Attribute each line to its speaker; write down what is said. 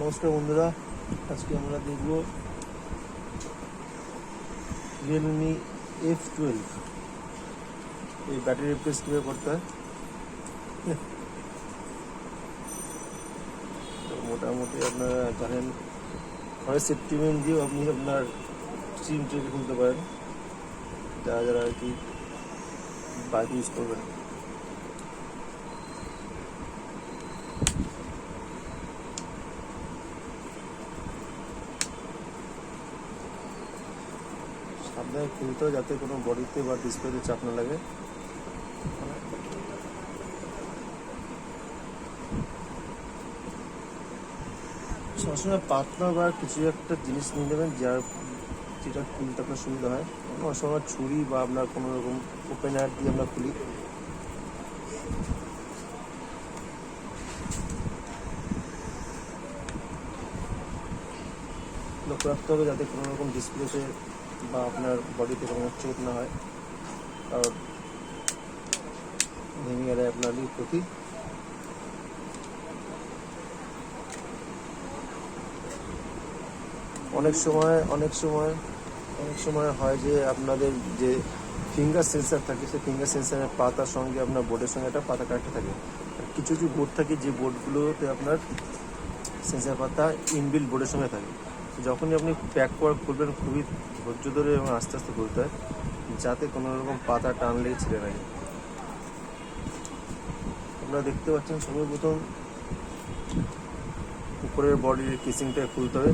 Speaker 1: নমস্কার বন্ধুরা, আজকে আমরা দেখব রিয়েলমি F12 এই ব্যাটারি রিপ্লেস কীভাবে করতে হয়। তো মোটামুটি আপনারা জানেন, হয় সেফটি পিন দিয়েও আপনি আপনার সিমটাকে খুলতে পারেন, যারা যারা আর কি বাইক ইউজ করবেন। সাবধানে খুলতে হয় যাতে কোনো বডিতে বা ডিসপ্লেতে চাপ না লাগে। সবসময় পাতলা বা কিছু একটা জিনিস নিয়ে নেবেন যেটা খুলতে আপনার সুবিধা হয়। অনেক সময় ছুরি বা আপনার কোনো রকম ওপেনার দিয়ে আমরা খুলি। লক্ষ্য রাখতে হবে যাতে কোনো রকম ডিসপ্লেতে বা আপনার বডিতে কোনো চোট না হয়, কারণ ভেঙে গেলে আপনারই ক্ষতি। অনেক সময় হয় যে আপনাদের যে ফিঙ্গার সেন্সার থাকে, সেই ফিঙ্গার সেন্সারের পাতার সঙ্গে আপনার বোর্ডের সঙ্গে একটা পাতা কাটতে থাকে। আর কিছু কিছু বোর্ড থাকে যে বোর্ডগুলোতে আপনার সেন্সার পাতা ইনবিল্ট বোর্ডের সঙ্গে থাকে। যখনই আপনি প্যাক করা খুলবেন, খুবই ধৈর্য ধরে এবং আস্তে আস্তে খুলতে হয়, যাতে কোনো রকম পাতা টানলে ছিঁড়ে না যায়। আপনারা দেখতে পাচ্ছেন, সর্বপ্রথম উপরের বডির কেসিংটা খুলতে হবে।